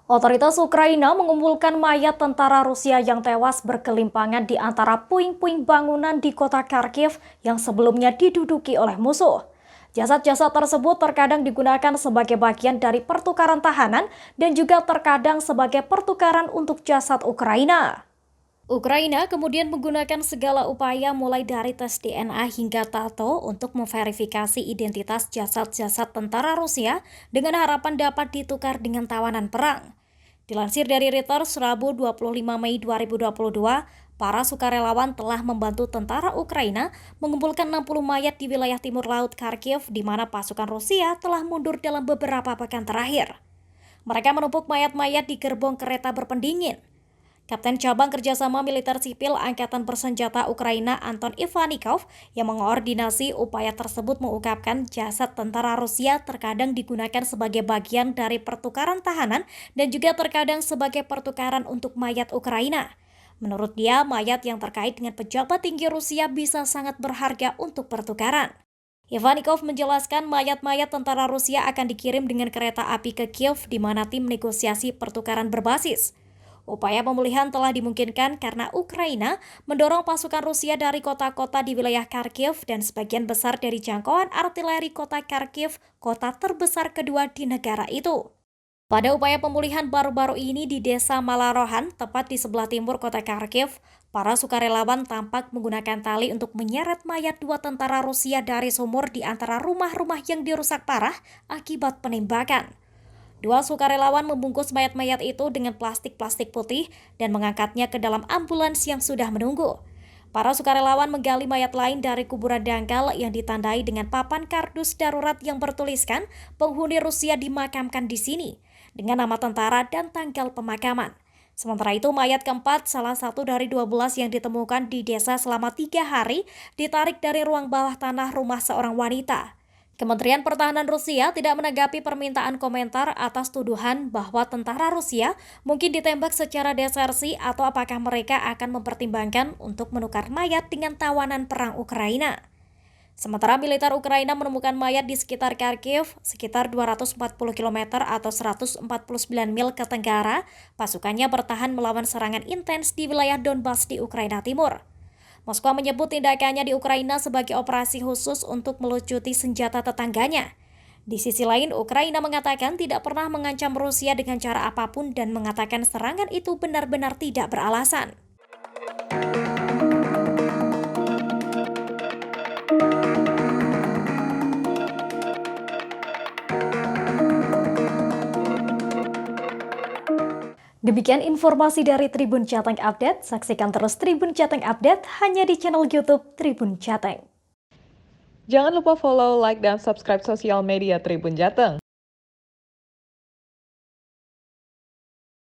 Otoritas Ukraina mengumpulkan mayat tentara Rusia yang tewas berkelimpangan di antara puing-puing bangunan di kota Kharkiv yang sebelumnya diduduki oleh musuh. Jasad-jasad tersebut terkadang digunakan sebagai bagian dari pertukaran tahanan dan juga terkadang sebagai pertukaran untuk jasad Ukraina. Ukraina kemudian menggunakan segala upaya mulai dari tes DNA hingga tato untuk memverifikasi identitas jasad-jasad tentara Rusia dengan harapan dapat ditukar dengan tawanan perang. Dilansir dari Reuters, Rabu 25 Mei 2022, para sukarelawan telah membantu tentara Ukraina mengumpulkan 60 mayat di wilayah timur laut Kharkiv di mana pasukan Rusia telah mundur dalam beberapa pekan terakhir. Mereka menumpuk mayat-mayat di gerbong kereta berpendingin. Kapten Cabang Kerjasama Militer Sipil Angkatan Bersenjata Ukraina Anton Ivanikov yang mengoordinasi upaya tersebut mengungkapkan jasad tentara Rusia terkadang digunakan sebagai bagian dari pertukaran tahanan dan juga terkadang sebagai pertukaran untuk mayat Ukraina. Menurut dia, mayat yang terkait dengan pejabat tinggi Rusia bisa sangat berharga untuk pertukaran. Ivanikov menjelaskan mayat-mayat tentara Rusia akan dikirim dengan kereta api ke Kiev di mana tim negosiasi pertukaran berbasis. Upaya pemulihan telah dimungkinkan karena Ukraina mendorong pasukan Rusia dari kota-kota di wilayah Kharkiv dan sebagian besar dari jangkauan artileri kota Kharkiv, kota terbesar kedua di negara itu. Pada upaya pemulihan baru-baru ini di desa Malarohan, tepat di sebelah timur kota Kharkiv, para sukarelawan tampak menggunakan tali untuk menyeret mayat dua tentara Rusia dari sumur di antara rumah-rumah yang dirusak parah akibat penembakan. Dua sukarelawan membungkus mayat-mayat itu dengan plastik-plastik putih dan mengangkatnya ke dalam ambulans yang sudah menunggu. Para sukarelawan menggali mayat lain dari kuburan dangkal yang ditandai dengan papan kardus darurat yang bertuliskan penghuni Rusia dimakamkan di sini dengan nama tentara dan tanggal pemakaman. Sementara itu, mayat keempat, salah satu dari 12 yang ditemukan di desa selama 3 hari, ditarik dari ruang bawah tanah rumah seorang wanita. Kementerian Pertahanan Rusia tidak menanggapi permintaan komentar atas tuduhan bahwa tentara Rusia mungkin ditembak secara desersi atau apakah mereka akan mempertimbangkan untuk menukar mayat dengan tawanan perang Ukraina. Sementara militer Ukraina menemukan mayat di sekitar Kharkiv, sekitar 240 km atau 149 mil ke tenggara, pasukannya bertahan melawan serangan intens di wilayah Donbas di Ukraina Timur. Moskwa menyebut tindakannya di Ukraina sebagai operasi khusus untuk melucuti senjata tetangganya. Di sisi lain, Ukraina mengatakan tidak pernah mengancam Rusia dengan cara apapun dan mengatakan serangan itu benar-benar tidak beralasan. Demikian informasi dari Tribun Jateng Update. Saksikan terus Tribun Jateng Update hanya di channel YouTube Tribun Jateng. Jangan lupa follow, like, dan subscribe sosial media Tribun Jateng.